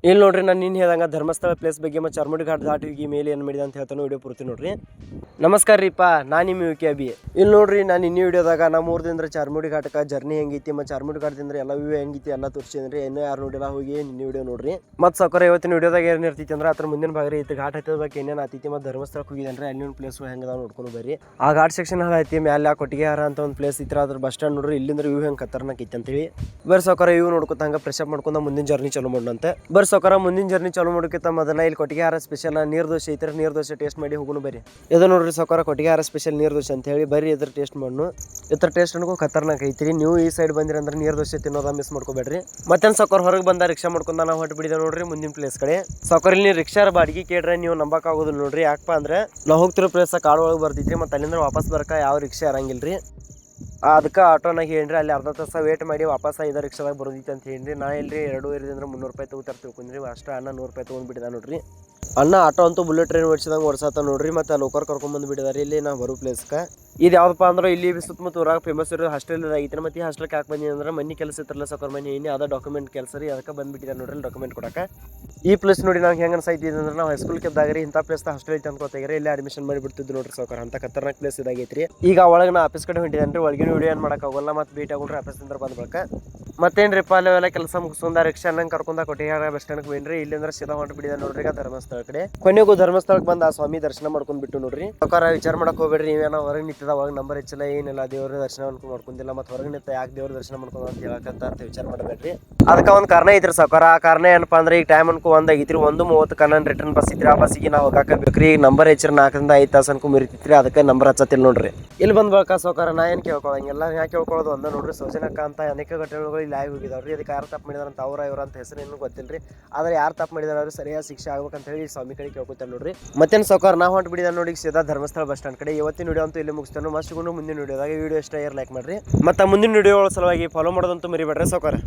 ಇಲ್ಲಿ ನೋಡ್ರಿ ನಾನು ನಿನ್ನ ಹೇಳ್ದಂಗೆ ಧರ್ಮಸ್ಥಳ ಪ್ಲೇಸ್ ಬಗ್ಗೆ ಮತ್ತು ಚಾರ್ಮುಡಿ ಘಾಟ್ ದಾಟಿ ಮೇಲೆ ಏನು ಮಾಡಿದೆ ಅಂತ ಹೇಳ್ತಾನೆ ವಿಡಿಯೋ ಪೂರ್ತಿ ನೋಡ್ರಿ. ನಮಸ್ಕಾರ ರೀಪ್ಪ, ನಾನು ನಿಮ್ಮ ಕೆ ಬಿ. ಇಲ್ಲಿ ನೋಡ್ರಿ ನಾನು ಇನ್ನೂ ವಿಡಿಯೋದಾಗ ನಮ್ಮ ಊರದಿಂದ ಚಾರ್ಮುಡಿ ಘಾಟಕ್ಕೆ ಜರ್ನಿ ಹೆಂಗೈತಿ ಮತ್ತು ಚಾರ್ಮುಡಿ ಘಾಟದಿಂದ ಎಲ್ಲ ವ್ಯೂ ಹೆಂಗೈತಿ ಎಲ್ಲ ತೋರಿಸಿದ್ರಿ. ಇನ್ನೂ ಯಾರು ನೋಡಿಲ್ಲ ಹೋಗಿ ನಿನ್ನ ವಿಡಿಯೋ ನೋಡ್ರಿ. ಮತ್ತು ಸೌಕರ ಇವತ್ತಿನ ವಿಡಿಯೋದಾಗ ಏನು ಇರ್ತೈತಿ ಅಂದ್ರೆ ಅದ್ರ ಮುಂದಿನ ಭಾಗ ಐತಿ ಘಾಟ್ ಹತ್ತದ ಬಗ್ಗೆ ಏನೇನು ಆತೈತಿ ಮತ್ತು ಧರ್ಮಸ್ಥಳಕ್ಕೆ ಹೋಗಿದ್ದೇನೆ ಅಲ್ಲಿ ಒಂದು ಪ್ಲೇಸ್ ಹೆಂಗದ ನೋಡ್ಕೊಂಡು ಬರ್ರಿ. ಆ ಘಾಟ್ ಸೆಕ್ಷನ್ ಐತಿ ಮ್ಯಾಲೆ ಕೊಟ್ಟಿಗೆಹಾರ ಅಂತ ಒಂದು ಪ್ಲೇಸ್ ಇತ್ತು. ಅದ್ರ ಬಸ್ ಸ್ಟ್ಯಾಂಡ್ ನೋಡ್ರಿ ಇಲ್ಲಿಂದ್ರೆ ವ್ಯೂ ಹೆಂಗೆ ಖತರ್ನಾಕ್ ಐತಿ ಅಂತೇಳಿ ಬರ್ರಿ ಸೌಕರ ವ್ಯೂ ನೋಡ್ಕೊತ ಹಂಗೆ ಫ್ರೆಶ್ ಅಪ್ ಮಾಡ್ಕೊಂಡು ಮುಂದಿನ ಜರ್ನಿ ಚಾಲೂ ಮಾಡೋಣಂತೆ. ಬರ್ರಿ ಸೌಕರ ಮುಂದಿನ ಜರ್ನಿ ಚಾಲೂ ಮಾಡೋಕ್ಕಿಂತ ಮೊದಲ ಇಲ್ಲಿ ಕೊಟ್ಟಿಗೆಹಾರ ಸ್ಪೆಷಲ್ ನೀರು ದೋಸೆ ಐತ್ರಿ. ನೀರು ದೋಸೆ ಟೇಸ್ಟ್ ಮಾಡಿ ಹೋಗೋಣ ಬರ್ರಿ. ಇದು ನೋಡ್ರಿ ಸೌಕರ ಕೊಟ್ಟಿಗೆಹಾರ ಸ್ಪೆಷಲ್ ನೀರು ದೋಸೆ ಅಂತ ಹೇಳಿ ಬರ್ರಿ ಇದ್ರ ಟೇಸ್ಟ್ ಮಾಡೋಣ. ಇದ್ರ ಟೇಸ್ಟ್ ಅನ್ಕೋ ಖತರ್ನಾಕ್ ಐತ್ರಿ. ನೀವು ಈ ಸೈಡ್ ಬಂದಿರಿ ಅಂದ್ರೆ ನೀರು ದೋಸೆ ತಿನ್ನೋದ ಮಿಸ್ ಮಾಡ್ಕೋಬೇಡ್ರಿ. ಮತ್ತೇನು ಸೌಕರ್ ಹೊರಗೆ ಬಂದ ರಿಕ್ಷಾ ಮಾಡ್ಕೊಂಡ ನಾವು ಹೊಟ್ಟು ಬಿಡಿದೆ ನೋಡ್ರಿ ಮುಂದಿನ ಪ್ಲೇಸ್ ಕಡೆ. ಸೌಕರ್ ಇಲ್ಲಿ ರಿಕ್ಷಾ ಬಾಡಿಗೆ ಕೇಳ್ರೆ ನೀವು ನಂಬಕ್ಕಾಗೋದಿಲ್ಲ ನೋಡ್ರಿ. ಯಾಕಪ್ಪ ಅಂದ್ರೆ ನಾವು ಹೋಗ್ತಿರೋ ಪ್ಲೇಸ್ ಕಾಡು ಒಳಗೆ ಬರ್ತೈತ್ರಿ. ಮತ್ತು ಅಲ್ಲಿಂದ ವಾಪಸ್ ಬರಕ ಯಾವ ರಿಕ್ಷಾ ಇರಂಗಿಲ್ರಿ. ಅದಕ್ಕೆ ಆಟೋನಾಗ ಹೇಳ್ರಿ ಅಲ್ಲಿ ಅರ್ಧ ತಾಸ ವೇಟ್ ಮಾಡಿ ವಾಪಸ್ ಇದೇ ರಿಕ್ಷಾದಾಗ ಬರೋದಿತ್ತು ಅಂತ ಹೇಳ್ರಿ. ನಾ ಇಲ್ರಿ 2.5 ಅಂದ್ರೆ 300 ರೂಪಾಯಿ ತೊಗೋತಾರೆ ತಿಳ್ಕೊಂಡ್ರಿ. ಅಷ್ಟು ಅಣ್ಣ 100 ರೂಪಾಯಿ ತೊಗೊಂಡ್ಬಿಟ್ಟಿದ ನೋಡ್ರಿ. ಅಣ್ಣ ಆಟೋ ಅಂತೂ ಬುಲೆಟ್ ಟ್ರೈನ್ ಓಡಿಸಿದಂಗೆ ಓಡಿಸತ್ತ ನೋಡ್ರಿ. ಮತ್ತು ಲೋಕರ್ ಕರ್ಕೊಂಡ್ಬಂದು ಬಿಟ್ಟಿದಾರೆ ಇಲ್ಲಿ ನಾವು ಬರೋ ಪ್ಲೇಸ್ಗೆ. ಇದು ಯಾವ್ದಪ್ಪ ಅಂದ್ರೆ ಇಲ್ಲಿ ಸುತ್ತಮುತ್ತ ಊರಾಗ ಫೇಮಸ್ ಇರೋ ಹಾಸ್ಟೆಲ್ ಐತಿ. ಮತ್ತು ಈ ಹಾಸ್ಟೆಲ್ಗೆ ಯಾಕೆ ಬಂದಿ ಅಂದ್ರೆ ಮನೆ ಕೆಲಸ ಇತ್ತಲ್ಲ ಸೌಕರ್ ಮನೆ ಇನ್ನೇ ಅದ ಡಾಕ್ಯುಮೆಂಟ್ ಕೆಲಸ ರೀ. ಅದಕ್ಕೆ ಬಂದುಬಿಟ್ಟಿದ್ದಾರೆ ನೋಡ್ರಿ ಡಾಕ್ಯುಮೆಂಟ್ ಕೊಡಕ್ಕೆ. ಈ ಪ್ಲೇಸ್ ನೋಡಿ ನಾವು ಹೆಂಗೆ ಅನ್ಸೈತಿ ಅಂದ್ರೆ ನಾವು ಹೈಸ್ಕೂಲ್ಗೆ ಇದ್ದಾಗ್ರಿ ಇಂಥ ಪ್ಲೇಸ್ ಹಾಸ್ಟೆಲ್ ಐತೆ ಅನ್ಕೋತಾಗ್ರಿ. ಇಲ್ಲಿ ಅಡ್ಮಿಷನ್ ಮಾಡಿಬಿಡ್ತಿದ್ದು ನೋಡ್ರಿ ಸೌಕರ್. ಅಂತ ಖತರ್ನಾಕ್ ಪ್ಲೇಸ್ ಇದಾಗೈತ್ರಿ. ಈಗ ಒಳಗೆ ನಾ ಆಫೀಸ್ ಕಡೆ ಹೊಂಟಿದ್ದೇನೆ ರೀ. ಒಳಗಿನ ವಿಡಿಯೋ ಏನು ಮಾಡೋಕ್ಕಾಗಲ್ಲ. ಮತ್ತು ಭೇಟಿ ಆಗೋಣ್ರಿ ಆಫೀಸಿಂದ ಬಂದ ಬಳಿಕ. ಮತ್ತೇನ್ರಿಪ್ಪ ಅಲ್ಲೆಲ್ಲ ಕೆಲಸ ಮುಗಿಸ್ಕೊಂಡ ರಿಕ್ಷಾ ನಂಗೆ ಕರ್ಕೊಂಡ ಕೊಟ್ಟಿಗೆಹಾರ ಬಸ್ ಸ್ಟ್ಯಾಂಡ್ಗೆ ಬಂದ್ರಿ. ಇಲ್ಲಿಂದ್ರೆ ಸೀದಾ ಹೊಂಟು ಬಿಡಿದೆ ನೋಡ್ರಿ ಈಗ ಧರ್ಮಸ್ಥಳ ಕಡೆ. ಕೊನೆಗೂ ಧರ್ಮಸ್ಥಳಕ್ಕೆ ಬಂದು ಆ ಸ್ವಾಮಿ ದರ್ಶನ ಮಾಡ್ಕೊಂಡು ಬಿಟ್ಟು ನೋಡ್ರಿ. ಸೌಕರ ವಿಚಾರ ಮಾಡಕ್ಕೆ ಹೋಗ್ಬೇಡ್ರಿ. ನೀವೇನೋ ಹೊರಗೆ ನಿಂತಿದ ಒಳಗೆ ನಂಬರ್ ಹೆಚ್ಚಿಲ್ಲ ಏನಿಲ್ಲ. ದೇವ್ರ ದರ್ಶನ ಮಾಡ್ಕೊಂಡಿಲ್ಲ. ಮತ್ತು ಹೊರಗೆ ನಿಂತ ಯಾಕೆ ದೇವ್ರ ದರ್ಶನ ಮಾಡ್ಕೊಂಡು ಅಂತ ಹೇಳಕಂತ ವಿಚಾರ ಮಾಡಬೇಡ್ರಿ. ಅದಕ್ಕೆ ಒಂದು ಕಾರಣ ಐತ್ರಿ ಸೌಕರ. ಆ ಕಾರಣ ಏನಪ್ಪ ಅಂದ್ರೆ ಈಗ ಟೈಮ್ ಅನ್ಕೋ 1 ಆಗೈತ್ರಿ. 1:30 ನನ್ನ ರಿಟರ್ನ್ ಬಸ್ ಇದ್ರಿ. ಆ ಬಸ್ಸಿಗೆ ನಾವು ಹೋಗಾಕಬೇಕ್ರಿ. ಈಗ ನಂಬರ್ ಹೆಚ್ಚಿರ 4ರಿಂದ 5 ತಾಸು ಅನ್ಕೊ ಮಿರಿತಿತ್ರಿ. ಅದಕ್ಕೆ ನಂಬರ್ ಹಚ್ಚತ್ತಿಲ್ಲ ನೋಡ್ರಿ. ಇಲ್ಲಿ ಬಂದ್ ಬಳಕ ಸೌಕರ ನಾ ಏನು ಕೇಳ್ಕೊಳಂಗಿಲ್ಲ. ಯಾಕೆ ಕೇಳ್ಕೊಳ್ಳೋದು ಒಂದ ನೋಡ್ರಿ. ಸೌಜನ್ಯಕ್ಕ ಅಂತ ಅನೇಕ ಘಟನೆಗಳು ಇಲ್ಲಿ ಆಗಿ ಹೋಗಿದಾವ್ರಿ. ಅದಕ್ಕೆ ಯಾರು ತಪ್ಪು ಮಾಡಿದಾರೆ ಅಂತ ಇವ್ರ ಅಂತ ಹೆಸರು ಏನು ಗೊತ್ತಿಲ್ರಿ. ಆದರೆ ಯಾರು ತಪ್ಪು ಮಾಡಿದಾರೆ ಅವ್ರು ಸರಿಯಾದ ಶಿಕ್ಷೆ ಆಗ್ಬೇಕಂತ ಹೇಳಿ ಸ್ವಾಮಿ ಕಡೆ ಕೇಳ್ಕೊತಾನೆ ನೋಡ್ರಿ. ಮತ್ತೇನು ಸೌಕರ ನಾವು ಹೊಂಟು ಬಿಡಿದ ನೋಡಿ ಸೀದಾ ಧರ್ಮಸ್ಥಳ ಬಸ್ ಸ್ಟ್ಯಾಂಡ್ ಕಡೆ. ಇವತ್ತಿನ ವಿಡಿಯೋ ಅಂತೂ ಇಲ್ಲಿ ಮುಗಿಸ್ತಾನೆ. ಮಸ್ಟ್ಕೊಂಡು ಮುಂದಿನ ವಿಡಿಯೋದಾಗ ವಿಡಿಯೋ ಇಷ್ಟ ಲೈಕ್ ಮಾಡ್ರಿ. ಮತ್ತು ಮುಂದಿನ ವಿಡಿಯೋಗಳ ಸಲುವಾಗಿ ಫಾಲೋ ಮಾಡೋದಂತೂ ಮರಿಬೇಡ್ರಿ ಸೌಕರ.